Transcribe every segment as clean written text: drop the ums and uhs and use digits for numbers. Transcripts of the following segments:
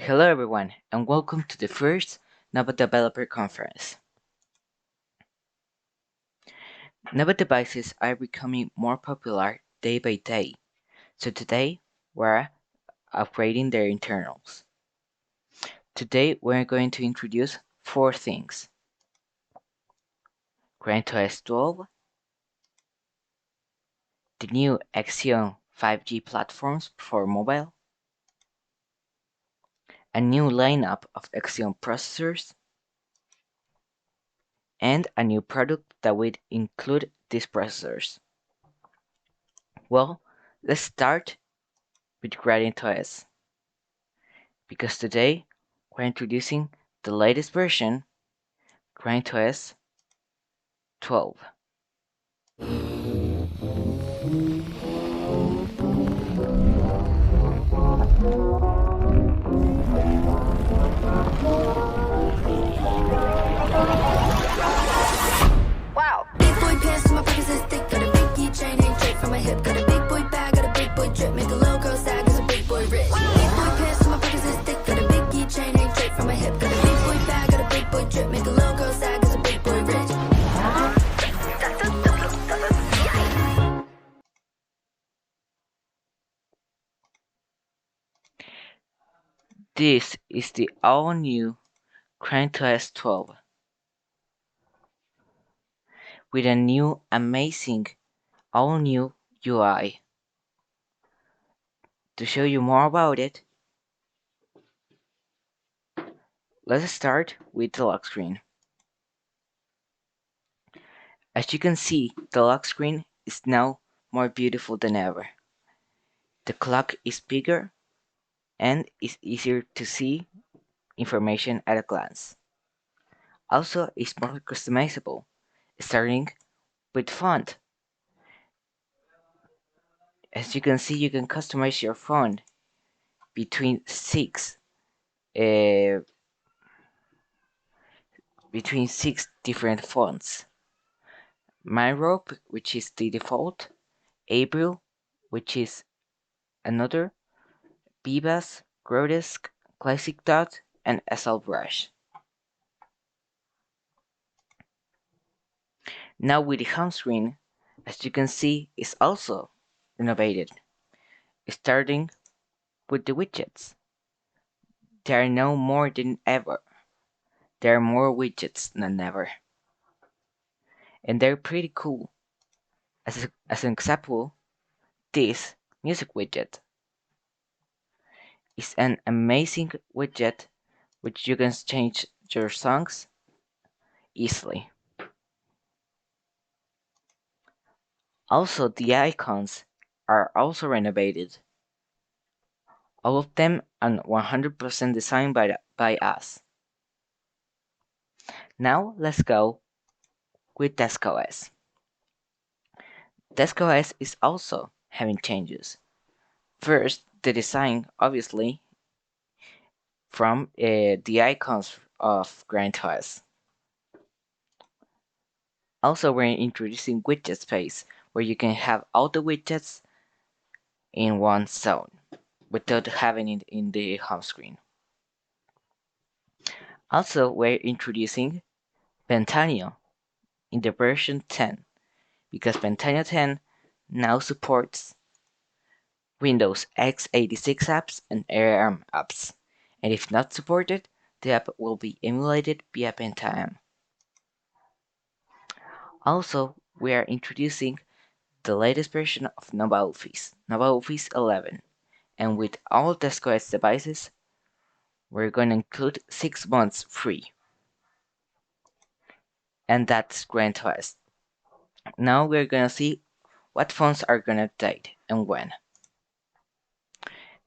Hello everyone, and welcome to the first Nova Developer Conference. Nova devices are becoming more popular day by day, so today we're upgrading their internals. Today we're going to introduce 4 things: CryptoOS 12, the new Xeon 5G platforms for mobile, a new lineup of Xeon processors, and a new product that will include these processors. Well, let's start with CryptoOS, because today we're introducing the latest version, CryptoOS 12. Wow. Big boy pants, my pockets is thick. Got a big keychain, hang straight from my hip. Got a big boy bag, got a big boy drip. Make a little girl sad, cause a big boy rich. Big boy pants, my pockets is thick. Got a big keychain, hang straight from my hip. Got a big boy bag, got a big boy drip. Make a little girl sad, cause a big boy rich. This is the all-new CryptoOS 12 with a new, amazing, all-new UI. To show you more about it, let's start with the lock screen. As you can see, the lock screen is now more beautiful than ever. The clock is bigger and it's easier to see information at a glance. Also, it's more customizable, starting with font. As you can see, you can customize your font between six different fonts. Myrope, which is the default, April, which is another, Bebas, Grotesque, Classic Dot, and SL Brush. Now with the home screen, as you can see, is also renovated, starting with the widgets. There are now more than ever. There are more widgets than ever. And they're pretty cool. As an example, this music widget is an amazing widget which you can change your songs easily. Also, the icons are also renovated. All of them are 100% designed by us. Now let's go with DeskOS. DeskOS is also having changes. First, the design, obviously, from the icons of CryptoOS. Also, we're introducing widget space, where you can have all the widgets in one zone without having it in the home screen. Also, we're introducing Pentaneo in the version 10, because Pentaneo 10 now supports Windows x86 apps and ARM apps, and if not supported, the app will be emulated via Pentaem. Also, we are introducing the latest version of Nova Office 11, and with all DeskOS devices, we're going to include 6 months free. And that's CryptoOS. Now we're going to see what phones are going to update and when.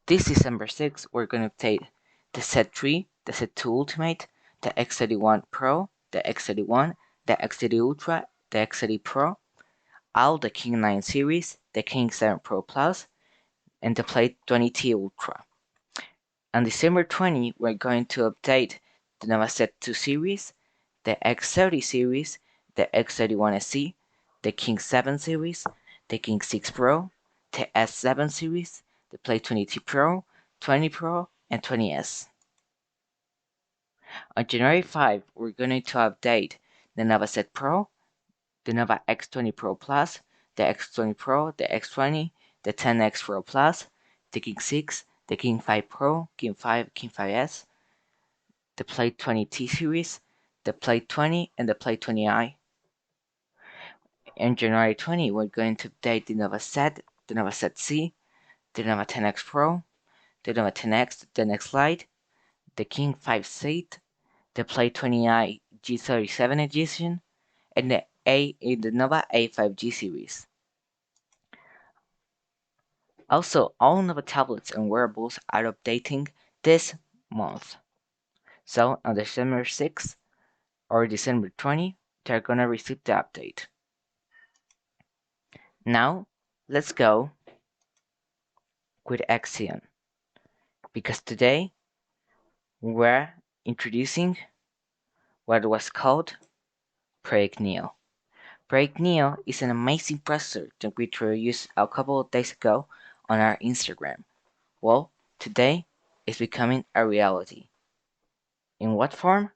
This December 6th, we're going to update the Z3, the Z2 Ultimate, the X31 Pro, the X31, the X30 Ultra, the X30 Pro, all the King 9 series, the King 7 Pro Plus, and the Play 20T Ultra. On December 20, we're going to update the Nova Z2 series, the X30 series, the X31 SE, the King 7 series, the King 6 Pro, the S7 series, the Play 20T Pro, 20 Pro, and 20S. On January 5, we're going to update the Nova Set Pro, the Nova X20 Pro Plus, the X20 Pro, the X20, the 10X Pro Plus, the King 6, the King 5 Pro, King 5, King 5S, the Play 20 T Series, the Play 20, and the Play 20i. On January 20, we're going to update the Nova Set, the Nova Set C, the Nova 10X Pro, the Nova 10X, the Next Lite, the King 5 Seat, the Play 20i G37 edition, and the Nova A5G series. Also, all Nova tablets and wearables are updating this month. So on December 6th or December 20, they're gonna receive the update. Now, let's go with Axion, because today we're introducing what was called Project Neo. Project Neo is an amazing processor that we introduced a couple of days ago on our Instagram. Well, today it's becoming a reality. In what form?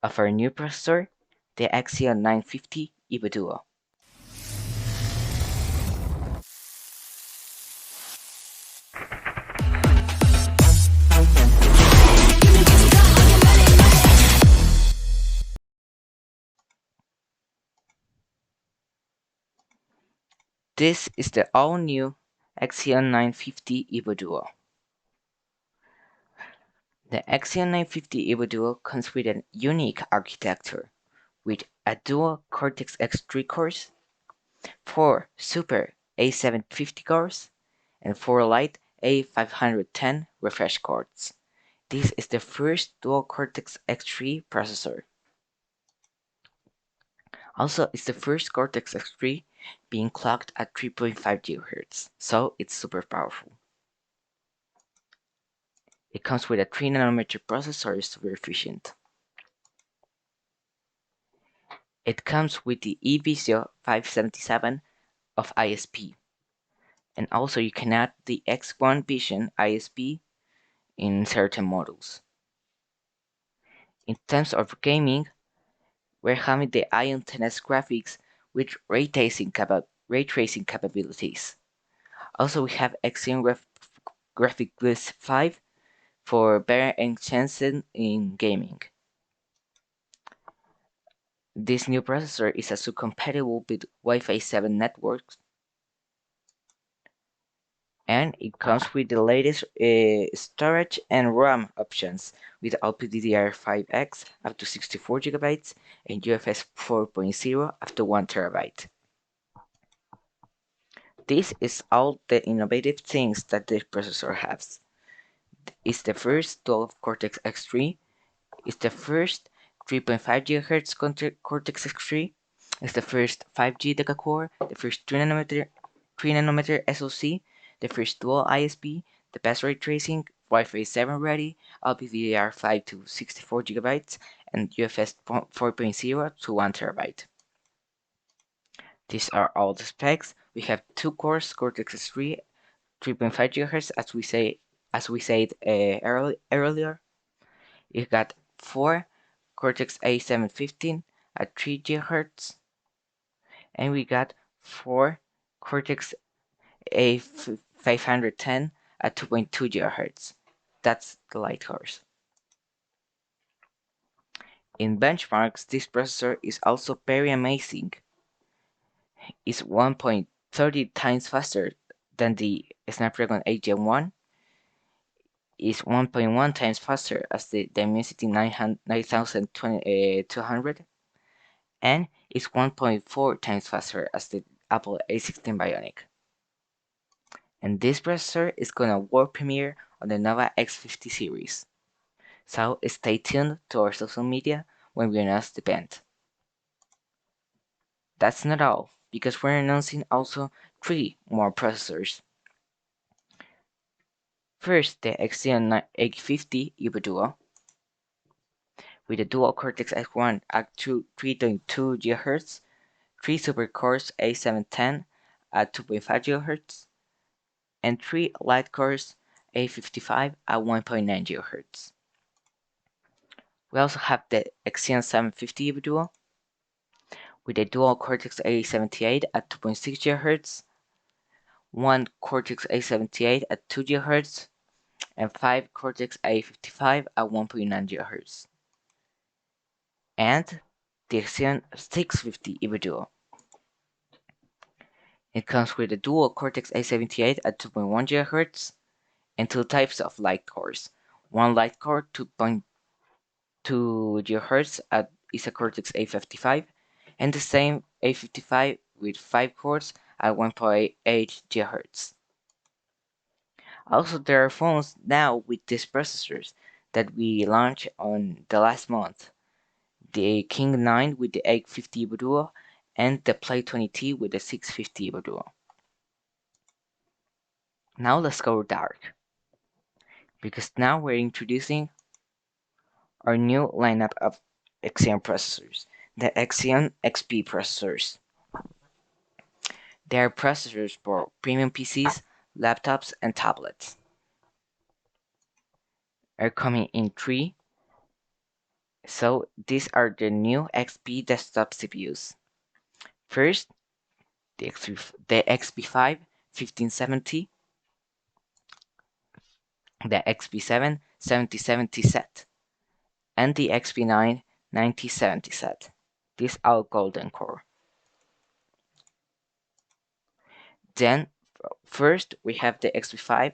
Of our new processor, the Axion 950 Evo Duo. This is the all-new Axion 950 Evo Duo. The Axion 950 Evo Duo comes with a unique architecture, with a dual Cortex X3 cores, 4 Super A750 cores, and 4 Lite A510 refresh cards. This is the first dual Cortex X3 processor. Also, it's the first Cortex X3 being clocked at 3.5 GHz, so it's super powerful. It comes with a 3nm processor, is super efficient. It comes with the eVisio 577 of ISP, and also you can add the X1 Vision ISP in certain models. In terms of gaming, we're having the Ion 10s graphics with ray tracing capabilities. Also, we have Xeon Graphic Boost 5 for better enhancement in gaming. This new processor is also compatible with Wi-Fi 7 networks, and it comes with the latest storage and RAM options with LPDDR5X up to 64 GB and UFS 4.0 up to 1 TB. This is all the innovative things that this processor has. It's the first dual Cortex X3, it's the first 3.5 GHz Cortex X3, it's the first 5G deca-core, the first 3nm SoC, the first dual ISP, the best ray tracing, Wi-Fi 7 ready, LPDDR5 to 64 GB, and UFS 4.0 to 1 TB. These are all the specs. We have 2 cores, Cortex X3, 3.5 GHz, as we said earlier. You got 4 Cortex A715 at 3 GHz, and we got 4 Cortex A510 at 2.2 GHz. That's the light horse. In benchmarks, this processor is also very amazing. It's 1.30 times faster than the Snapdragon 8 Gen 1, is 1.1 times faster as the Dimensity 9200, and is 1.4 times faster as the Apple A16 Bionic. And this processor is gonna world premiere on the Nova X50 series. So stay tuned to our social media when we announce the event. That's not all, because we're announcing also 3 more processors. First, the Xeon 850 Evo Duo with a dual Cortex X1 at 3.2 GHz, 3 supercores A710 at 2.5 GHz, and 3 light cores A55 at 1.9 GHz. We also have the Xeon 750 duo with a dual Cortex A78 at 2.6 GHz, one Cortex A78 at 2 GHz, and 5 Cortex A55 at 1.9 GHz. And the Xeon 650 duo. It comes with a dual Cortex A78 at 2.1 GHz and two types of light cores. One light core 2.2 GHz is a Cortex A55, and the same A55 with 5 cores at 1.8 GHz. Also, there are phones now with these processors that we launched on the last month. The King 9 with the 850 duo and the Play 20T with the 650 duo. Now let's go dark, because now we're introducing our new lineup of Xeon processors, the Xeon XP processors. They are processors for premium PCs, laptops, and tablets. Are coming in 3. So these are the new XP desktop CPUs. First, the XP5 1570, the XP7 7070 set, and the XP9 9070 set. This all golden core. Then, first we have the XP5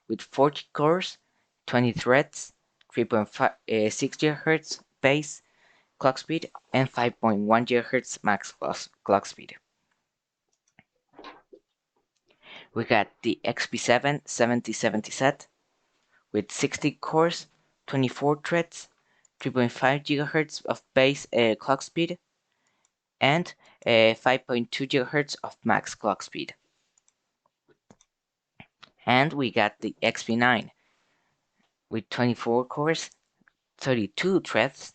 with 40 cores, 20 threads, 3.6 GHz base clock speed, and 5.1 GHz max clock speed. We got the XP7 7070 set with 60 cores, 24 threads, 3.5 GHz of base clock speed, and 5.2 GHz of max clock speed. And we got the XP9 with 24 cores, 32 threads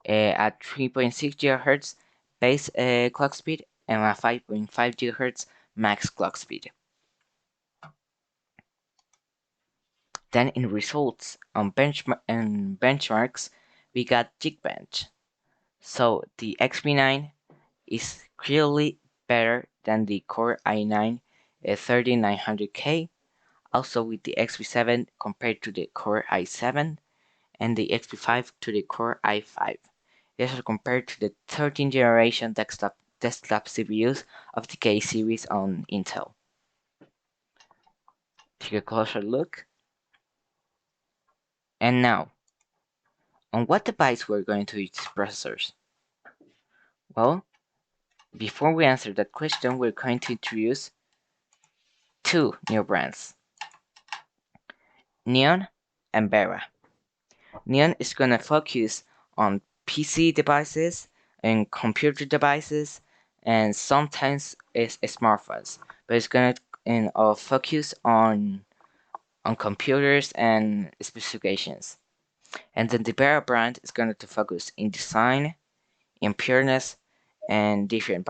at 3.6 GHz base clock speed and a 5.5 GHz max clock speed. Then in results on benchmarks, we got Geekbench. So the XP9 is clearly better than the Core i9 3900K, also with the XP7 compared to the Core i7, and the XP5 to the Core i5. These are compared to the 13th generation desktop CPUs of the K series on Intel. Take a closer look. And now, on what device we're going to use these processors? Well, before we answer that question, we're going to introduce two new brands, Neon and Vera. Neon is going to focus on PC devices and computer devices and sometimes smartphones, but it's going to focus on computers and specifications. And then the Vera brand is going to focus in design, in pureness, and different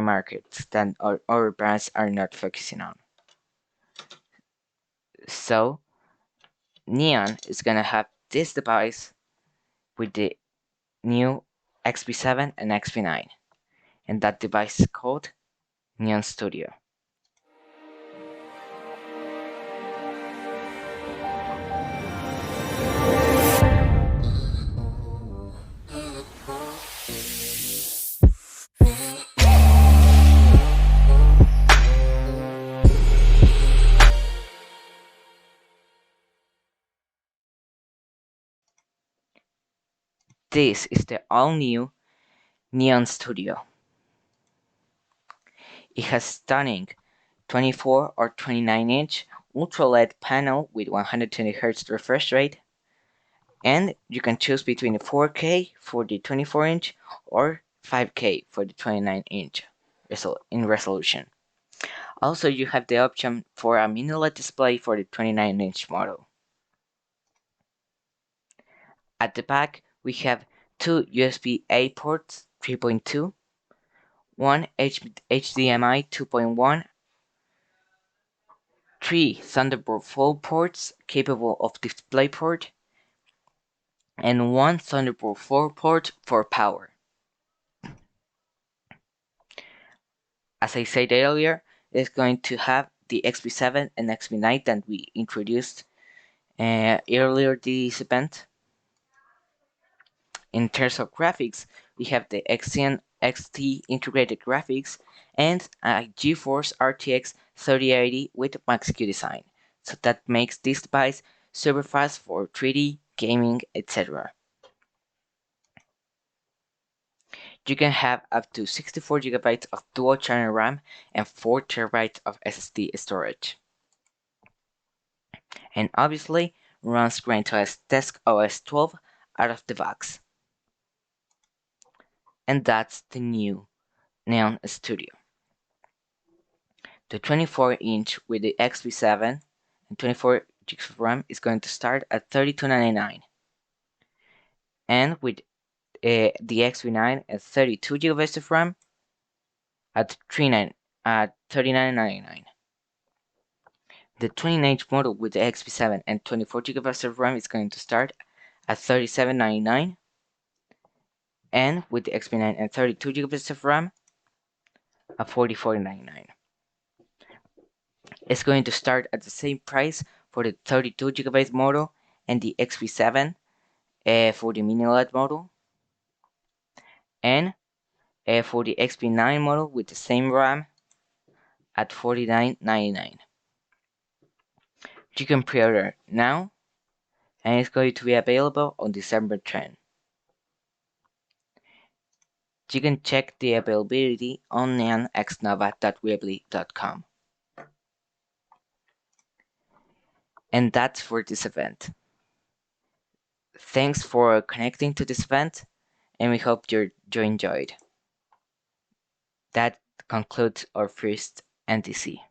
markets that our brands are not focusing on. So Neon is gonna have this device with the new XP7 and XP9, and that device is called Neon Studio. This is the all-new Neon Studio. It has stunning 24 or 29-inch Ultra LED panel with 120Hz refresh rate, and you can choose between the 4K for the 24-inch or 5K for the 29-inch in resolution. Also, you have the option for a mini LED display for the 29-inch model. At the back, we have two USB-A ports 3.2, one HDMI 2.1, three Thunderbolt 4 ports capable of DisplayPort, and one Thunderbolt 4 port for power. As I said earlier, it's going to have the XP7 and XP9 that we introduced earlier this event. In terms of graphics, we have the Xeon XT integrated graphics and a GeForce RTX 3080 with Max-Q design. So that makes this device super fast for 3D, gaming, etc. You can have up to 64GB of dual-channel RAM and 4TB of SSD storage. And obviously runs CentOS Desk OS 12 out of the box. And that's the new Neon Studio. The 24-inch with the XP7 and 24 GB of RAM is going to start at $32.99, and with the XP9 and 32 GB of RAM at $39.99. The 29-inch model with the XP7 and 24 GB of RAM is going to start at $37.99, and with the XP9 and 32 GB of RAM at $44.99. It's going to start at the same price for the 32 GB model and the XP7 for the mini LED model, and for the XP9 model with the same RAM at $49.99. You can pre-order now, and it's going to be available on December 10. You can check the availability on neonxnova.weebly.com. And that's for this event. Thanks for connecting to this event, and we hope you enjoyed. That concludes our first NDC.